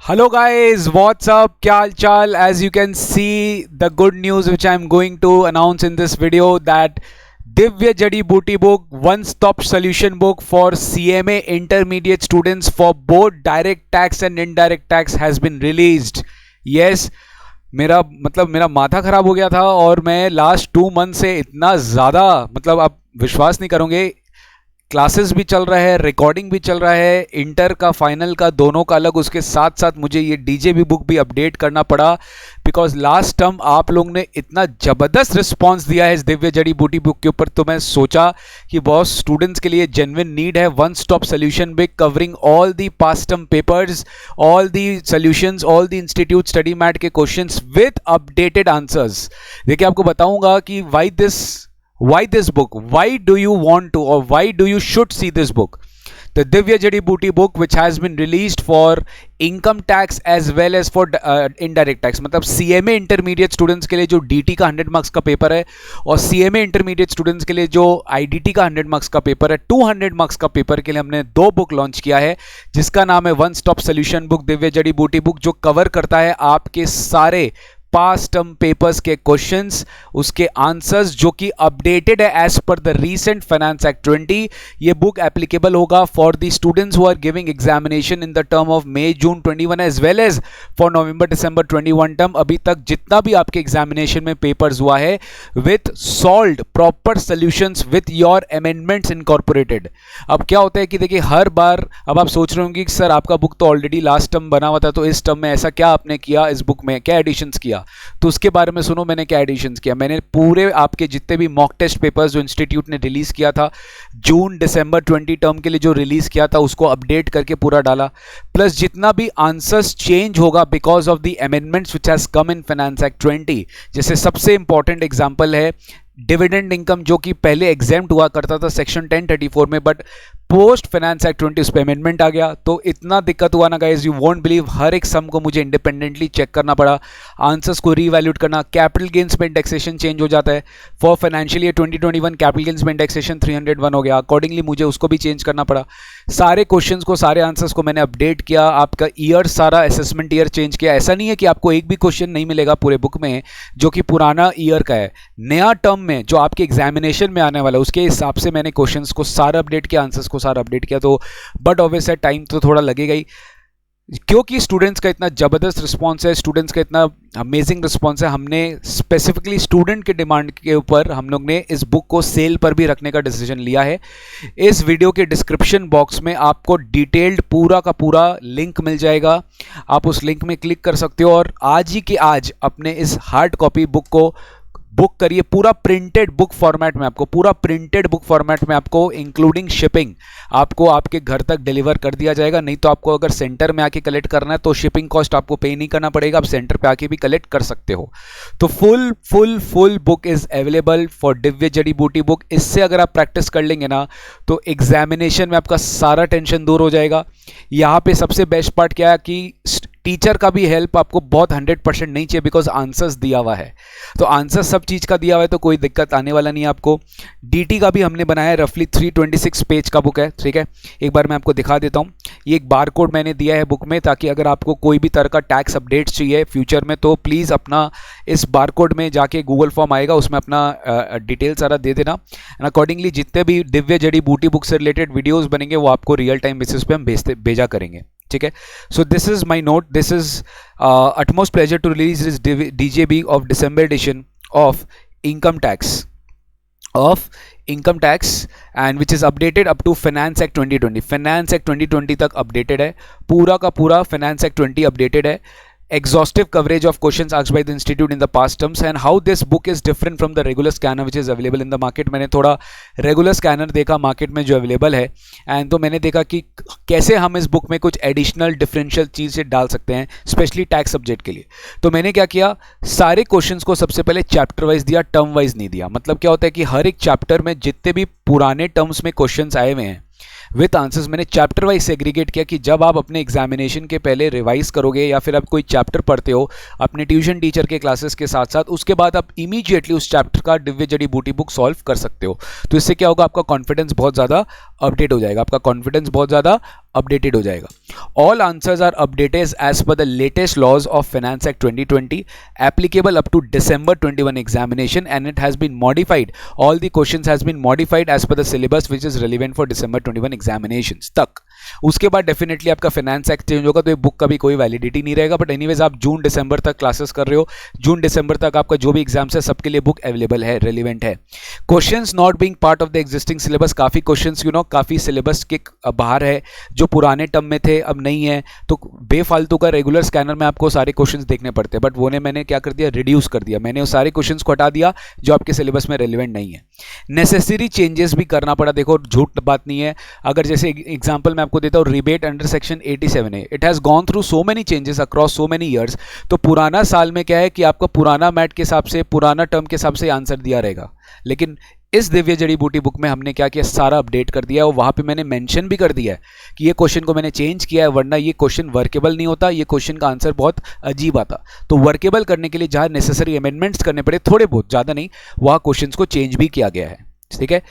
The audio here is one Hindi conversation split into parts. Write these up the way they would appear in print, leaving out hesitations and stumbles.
Hello guys, what's up? Kya हाल चाल? As you can see, the good news which I'm going to announce in this video that Divya Jadi Booty book, one-stop solution book for CMA intermediate students for both direct tax and indirect tax has been released. Yes, मेरा माथा खराब हो गया था और मैं लास्ट 2 मंथ से इतना ज़्यादा आप विश्वास नहीं करोगे, क्लासेस भी चल रहा है, रिकॉर्डिंग भी चल रहा है, इंटर का फाइनल का दोनों का अलग, उसके साथ साथ मुझे ये डीजेबी बुक भी अपडेट करना पड़ा बिकॉज लास्ट टर्म आप लोग ने इतना ज़बरदस्त रिस्पांस दिया है इस दिव्य जड़ी बूटी बुक के ऊपर, तो मैं सोचा कि बहुत स्टूडेंट्स के लिए जेन्युइन नीड है one stop solution book covering all the past term papers, all the solutions, all the institute study mat के क्वेश्चंस विद अपडेटेड आंसर्स। देखिए आपको बताऊंगा कि why this book, why do you want to or why do you should see this book, the Divya Jadi Booty book which has been released for income tax as well as for indirect tax। मतलब CMA intermediate students के लिए जो DT का 100 मार्क्स का पेपर है और CMA intermediate students के लिए जो IDT का 100 मार्क्स का पेपर है, 200 मार्क्स का पेपर के लिए हमने 2 बुक लॉन्च किया है जिसका नाम है one stop solution book Divya जड़ी बूटी बुक, जो कवर करता है आपके सारे पास्ट टर्म पेपर्स के क्वेश्चंस, उसके आंसर्स जो कि अपडेटेड है as per the recent finance act 20। ये बुक एप्लीकेबल होगा for the students who are giving examination in the term of May June 21 as well as for November December 21 term. अभी तक जितना भी आपके एग्जामिनेशन में पेपर्स हुआ है with solved proper solutions with your amendments incorporated. अब क्या होता है कि देखिए हर बार अब आप सोच रहे होंगे कि सर आपका बुक तो ऑलरेडी लास्ट टर्म बना हुआ था, तो इस टर्म में ऐसा क्या आपने किया, इस बुक में क्या एडिशंस किया, तो उसके बारे में सुनो मैंने क्या एडिशंस किया। मैंने पूरे आपके जितने भी मॉक टेस्ट पेपर्स जो इंस्टीट्यूट ने रिलीज किया था जून दिसंबर 20 टर्म के लिए जो रिलीज किया था उसको अपडेट करके पूरा डाला, प्लस जितना भी आंसर्स चेंज होगा because of the amendments which has come in finance act 20। जैसे सबसे इंपॉर्टेंट एग्जांपल है डिविडेंड इनकम जो कि पहले एग्जेम्प्ट हुआ करता था सेक्शन 1034 में, बट पोस्ट फाइनेंस एक्ट 20 उस पर अमेंडमेंट आ गया तो इतना दिक्कत हुआ ना गाइस, यू वोंट बिलीव। हर एक सम को मुझे इंडिपेंडेंटली चेक करना पड़ा, आंसर्स को रीवैल्यूट करना, कैपिटल गेन्स में इंडेक्सेशन चेंज हो जाता है for financial year 2021, capital gains में इंडेक्सेशन 301 हो गया, अकॉर्डिंगली मुझे उसको भी चेंज करना पड़ा। सारे क्वेश्चंस को, सारे आंसर्स को मैंने अपडेट किया, आपका ईयर सारा असेसमेंट ईयर चेंज किया। ऐसा नहीं है कि आपको एक भी क्वेश्चन नहीं मिलेगा पूरे बुक में जो कि पुराना ईयर का है, नया टर्म में जो आपके एग्जामिनेशन में आने वाला है उसके हिसाब से मैंने क्वेश्चंस को सारा अपडेट किया, आंसर्स को सारा अपडेट किया। तो बट ऑब्वियस है टाइम तो थोड़ा लगेगा ही, क्योंकि स्टूडेंट्स का इतना ज़बरदस्त रिस्पांस है, स्टूडेंट्स का इतना अमेजिंग रिस्पांस है। हमने स्पेसिफिकली स्टूडेंट के डिमांड के ऊपर हम लोग ने इस बुक को सेल पर भी रखने का डिसीजन लिया है। इस वीडियो के डिस्क्रिप्शन बॉक्स में आपको डिटेल्ड पूरा का पूरा लिंक मिल जाएगा, आप उस लिंक में क्लिक कर सकते हो और आज ही के आज अपने इस हार्ड कॉपी बुक को बुक करिए। पूरा प्रिंटेड बुक फॉर्मेट में आपको, पूरा प्रिंटेड बुक फॉर्मेट में आपको इंक्लूडिंग शिपिंग आपको आपके घर तक डिलीवर कर दिया जाएगा। नहीं तो आपको अगर सेंटर में आके कलेक्ट करना है तो शिपिंग कॉस्ट आपको पे नहीं करना पड़ेगा, आप सेंटर पे आके भी कलेक्ट कर सकते हो। तो full book is available for Divya जड़ी बूटी बुक। इससे अगर आप प्रैक्टिस कर लेंगे ना तो एग्जामिनेशन में आपका सारा टेंशन दूर हो जाएगा। यहाँ पे सबसे बेस्ट पार्ट क्या है कि टीचर का भी हेल्प आपको बहुत 100% नहीं चाहिए बिकॉज आंसर्स दिया हुआ है, तो आंसर सब चीज़ का दिया हुआ है तो कोई दिक्कत आने वाला नहीं है आपको। डीटी का भी हमने बनाया है, रफली 326 पेज का बुक है, ठीक है। एक बार मैं आपको दिखा देता हूँ, ये एक बार कोड मैंने दिया है बुक में ताकि अगर आपको कोई भी तरह का टैक्स अपडेट्स चाहिए फ्यूचर में तो प्लीज़ अपना इस बार कोड में जाके गूगल फॉर्म आएगा उसमें अपना डिटेल सारा दे देना एंड अकॉर्डिंगली जितने भी दिव्य जड़ी बूटी बुक से रिलेटेड वीडियोज़ बनेंगे वो आपको रियल टाइम बेसिस पे हम भेजा करेंगे, ठीक है। So this is my note, this is utmost pleasure to release this DJB of December edition of income tax and which is updated up to Finance Act 2020। Finance Act 2020 तक updated है, पूरा का पूरा Finance Act 20 updated है। Exhaustive coverage of questions asked by the institute in the past terms and how this book is different from the regular scanner which is available in the market। मैंने थोड़ा रेगुलर स्कैनर देखा मार्केट में जो अवेलेबल है एंड तो मैंने देखा कि कैसे हम इस बुक में कुछ एडिशनल डिफरेंशियल चीज़ें डाल सकते हैं स्पेशली टैक्स सब्जेक्ट के लिए। तो मैंने क्या किया, सारे क्वेश्चंस को सबसे पहले चैप्टर वाइज दिया, टर्म वाइज नहीं दिया। मतलब क्या होता है कि हर एक चैप्टर में जितने भी पुराने टर्म्स में क्वेश्चंस आए हुए हैं विथ आंसर्स मैंने चैप्टर वाइज सेग्रीगेट किया कि जब आप अपने एग्जामिनेशन के पहले रिवाइज करोगे या फिर आप कोई चैप्टर पढ़ते हो अपने ट्यूशन टीचर के क्लासेस के साथ साथ, उसके बाद आप इमीडिएटली उस चैप्टर का दिव्य जड़ी बूटी बुक सॉल्व कर सकते हो। तो इससे क्या होगा, आपका कॉन्फिडेंस बहुत ज़्यादा अपडेट हो जाएगा, आपका कॉन्फिडेंस बहुत ज़्यादा अपडेटेड हो जाएगा. All answers are updated as per the latest laws of finance act 2020 applicable up to December 21 examination and it has been modified. All the questions has been modified as per the syllabus which is relevant for December 21 examinations तक. उसके बाद डेफिनेटली आपका फाइनेंस एक्ट चेंज होगा तो ये बुक का भी कोई वैलिडिटी नहीं रहेगा. बट एनीवेज आप जून दिसंबर तक क्लासेस कर रहे हो, जून दिसंबर तक आपका जो भी एग्जाम्स है सबके लिए बुक अवेलेबल है, रेलिवेंट है. Questions not being part of the existing syllabus, काफी क्वेश्चंस काफी सिलेबस के बाहर है जो पुराने टर्म में थे अब नहीं है, तो बेफालतू का रेगुलर स्कैनर में आपको सारे क्वेश्चंस देखने पड़ते हैं. बट वो मैंने क्या कर दिया, रिड्यूस कर दिया. मैंने उस सारे क्वेश्चंस को हटा दिया जो आपके सिलेबस में रेलिवेंट नहीं है. नेसेसरी चेंजेस भी करना पड़ा. देखो झूठ बात नहीं है. अगर जैसे एग्जांपल मैं आपको देता हूं, rebate under section 87A, it has gone through so many changes across so many years. तो पुराना साल में क्या है कि आपका पुराना मैट के हिसाब से, पुराना टर्म के हिसाब से आंसर दिया रहेगा. लेकिन इस दिव्य जड़ी बूटी बुक में हमने क्या किया, सारा अपडेट कर दिया. और वहां पे मैंने मेंशन भी कर दिया है कि ये क्वेश्चन को मैंने चेंज किया है, वरना ये क्वेश्चन वर्केबल नहीं होता, ये क्वेश्चन का आंसर बहुत अजीब आता. तो वर्केबल करने के लिए जहां नेसेसरी अमेंडमेंट्स करने पड़े, थोड़े बहुत, ज़्यादा नहीं, वहां क्वेश्चन को चेंज भी किया गया है. ठीक है,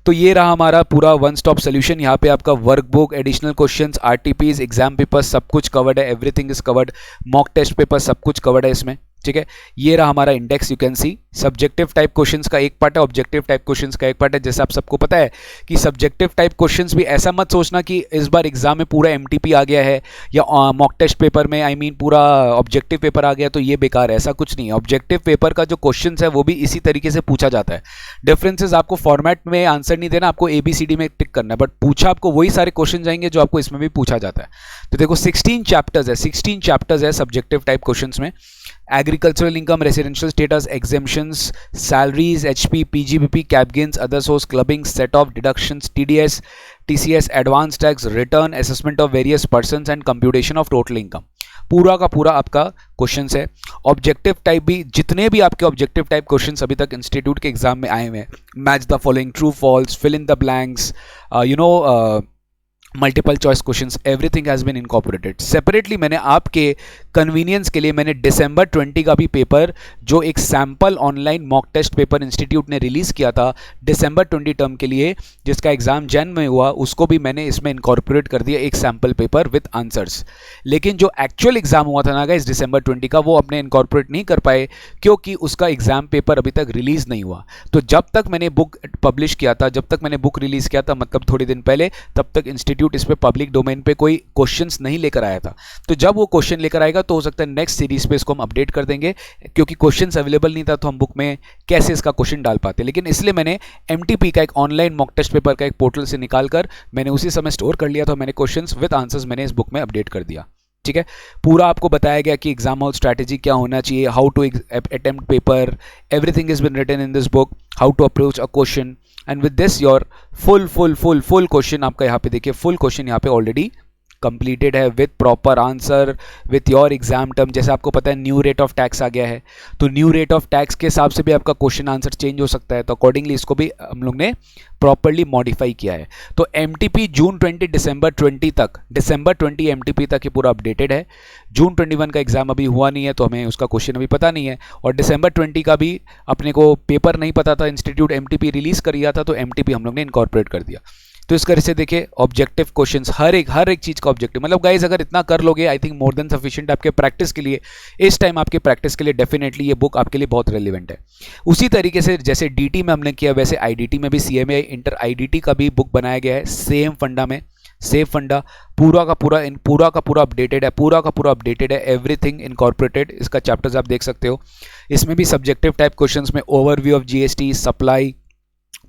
तो ये रहा हमारा पूरा वन स्टॉप सोल्यूशन. यहाँ पे आपका workbook, additional questions, RTPs, exam paper सब कुछ कवर्ड है. Everything is covered. Mock test paper सब कुछ कवर्ड है इसमें. ठीक है, ये रहा हमारा index. You can see subjective type questions का एक पार्ट है, ऑब्जेक्टिव टाइप क्वेश्चंस का एक पार्ट है. जैसे आप सबको पता है कि सब्जेक्टिव टाइप क्वेश्चंस भी ऐसा मत सोचना कि इस बार एग्जाम में पूरा एमटीपी आ गया है या मॉक टेस्ट पेपर में पूरा ऑब्जेक्टिव पेपर आ गया तो ये बेकार है. ऐसा कुछ नहीं है. ऑब्जेक्टिव पेपर का जो क्वेश्चंस है वो भी इसी तरीके से पूछा जाता है. डिफरेंसेस, आपको फॉर्मेट में आंसर नहीं देना, आपको ABCD में टिक करना है, बट पूछा आपको वही सारे क्वेश्चन जाएंगे जो आपको इसमें भी पूछा जाता है. तो देखो 16 चैप्टर्स है सब्जेक्टिव टाइप क्वेश्चंस में. Agricultural income, residential status, exemptions, salaries, HP, PGBP, cap gains, other source, clubbing, set of deductions, TDS, TCS, advance tax, return, assessment of various persons and computation of total income. पूरा का पूरा आपका क्वेश्चंस है. ऑब्जेक्टिव टाइप भी, जितने भी आपके ऑब्जेक्टिव टाइप क्वेश्चंस अभी तक इंस्टीट्यूट के एग्जाम में आए हुए हैं, match the following, true false, fill in the blanks, multiple choice questions, everything has been incorporated. Separately मैंने आपके कन्वीनियंस के लिए मैंने December 20 का भी पेपर, जो एक sample online mock test paper institute ने रिलीज किया था December 20 टर्म के लिए, जिसका एग्जाम जैन में हुआ, उसको भी मैंने इसमें इनकॉर्पोरेट कर दिया, एक सैम्पल पेपर विद आंसर्स. लेकिन जो एक्चुअल एग्जाम हुआ था ना गाइस December 20 का, वो अपने इनकॉर्पोरेट नहीं कर पाए क्योंकि उसका एग्जाम पेपर अभी तक रिलीज नहीं हुआ. तो जब तक मैंने बुक पब्लिश किया था, जब तक मैंने बुक रिलीज किया था, मतलब थोड़े दिन पहले, तब तक इंस्टीट्यूट इस पे पब्लिक डोमेन पे कोई क्वेश्चंस नहीं लेकर आया था. तो जब वो क्वेश्चन लेकर आएगा तो हो सकता है नेक्स्ट सीरीज पे इसको हम अपडेट कर देंगे, क्योंकि क्वेश्चंस अवेलेबल नहीं था तो हम बुक में कैसे इसका क्वेश्चन डाल पाते. लेकिन इसलिए मैंने MTP का एक ऑनलाइन मॉक टेस्ट पेपर का एक पोर्टल से निकालकर मैंने उसी समय स्टोर कर लिया था. मैंने क्वेश्चंस विद आंसर्स मैंने इस बुक में अपडेट कर दिया. ठीक है, पूरा आपको बताया गया कि एग्जाम हॉल स्ट्रैटेजी क्या होना चाहिए, how to attempt paper, everything is been written in this book, how to approach a question, and with this your full question आपका यहाँ पे देखिए, फुल क्वेश्चन यहाँ पे ऑलरेडी कंप्लीटेड है with proper answer, with your exam term. जैसे आपको पता है न्यू रेट ऑफ टैक्स आ गया है, तो न्यू रेट ऑफ टैक्स के हिसाब से भी आपका क्वेश्चन आंसर चेंज हो सकता है. तो अकॉर्डिंगली इसको भी हम लोग ने प्रॉपरली मॉडिफाई किया है. तो MTP जून 20 December 20 तक, December 20 MTP तक ये पूरा अपडेटेड है. जून 21 का एग्जाम अभी हुआ नहीं है तो हमें उसका क्वेश्चन अभी पता नहीं है, और December 20 का भी अपने को पेपर नहीं पता था, इंस्टीट्यूट MTP रिलीज कर दिया था तो MTP हम लोग ने इनकॉर्पोरेट कर दिया. तो इस तरह से देखिए ऑब्जेक्टिव क्वेश्चंस, हर एक चीज का ऑब्जेक्टिव, मतलब गाइज अगर इतना कर लोगे I think more than sufficient आपके प्रैक्टिस के लिए. इस टाइम आपके प्रैक्टिस के लिए डेफिनेटली ये बुक आपके लिए बहुत रेलिवेंट है. उसी तरीके से जैसे DT में हमने किया, वैसे IDT में भी CMA इंटर IDT का भी बुक बनाया गया है सेम फंडा में. सेम फंडा पूरा का पूरा अपडेटेड है, अपडेटेड है, एवरीथिंग इनकॉर्पोरेटेड. इसका चैप्टर्स आप देख सकते हो. इसमें भी सब्जेक्टिव टाइप क्वेश्चंस में ओवरव्यू ऑफ GST, सप्लाई,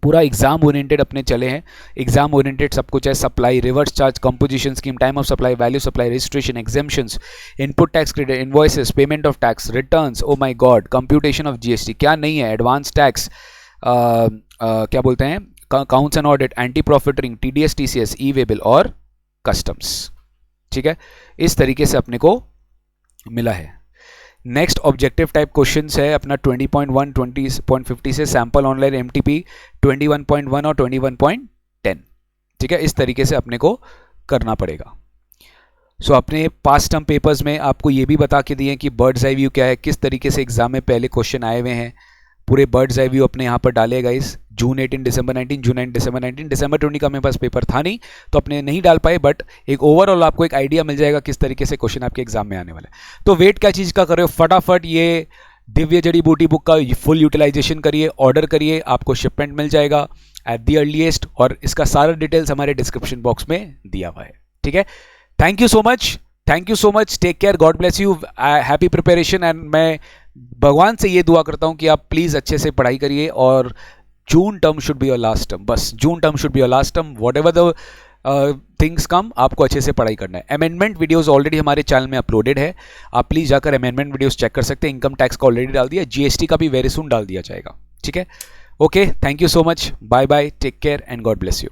पूरा एग्जाम ओरिएंटेड अपने चले हैं. एग्जाम ओरिएंटेड सब कुछ है. Supply, reverse charge, composition scheme, time of supply, value supply, registration, exemptions, input tax credit, invoices, payment of tax, returns, oh my God, computation of GST, क्या नहीं है, एडवांस टैक्स, क्या बोलते हैं, accounts and audit, anti profiteering, TDS, TCS, e way bill और कस्टम्स. ठीक है, इस तरीके से अपने को मिला है. नेक्स्ट ऑब्जेक्टिव टाइप क्वेश्चंस है अपना 20.1, 20.50 से सैंपल ऑनलाइन MTP 21.1 और 21.10. ठीक है, इस तरीके से अपने को करना पड़ेगा. सो अपने पास्ट टर्म पेपर्स में आपको ये भी बता के दिए कि बर्ड्स आई व्यू क्या है, किस तरीके से एग्जाम में पहले क्वेश्चन आए हुए हैं, पूरे बर्ड्स आई व्यू अपने यहाँ पर डाले गाइस। जून 18 दिसंबर 19, जून 9 दिसंबर 19, दिसंबर 20 का मेरे पास पेपर था नहीं तो अपने नहीं डाल पाए, बट एक ओवरऑल आपको एक आइडिया मिल जाएगा किस तरीके से क्वेश्चन आपके एग्जाम में आने वाला है। तो वेट क्या चीज़ का कर रहे हो, फटाफट ये दिव्य जड़ी बूटी बुक का फुल यूटिलाइजेशन करिए, ऑर्डर करिए, आपको शिपमेंट मिल जाएगा एट दी अर्लीस्ट, और इसका सारा डिटेल्स हमारे डिस्क्रिप्शन बॉक्स में दिया हुआ है। ठीक है, thank you so much, thank you so much, take care, God bless you, happy preparation. And मैं भगवान से ये दुआ करता हूँ कि आप प्लीज़ अच्छे से पढ़ाई करिए, और June term should be your last term, बस June term should be your last term, whatever the things come, आपको अच्छे से पढ़ाई करना है। अमेंडमेंट वीडियोस ऑलरेडी हमारे चैनल में अपलोडेड है, आप प्लीज़ जाकर अमेंडमेंट वीडियोस चेक कर सकते हैं। इनकम टैक्स का ऑलरेडी डाल दिया, जीएसटी का भी वेरी सून डाल दिया जाएगा। ठीक है, okay, thank you so much, bye bye, take care and God bless you.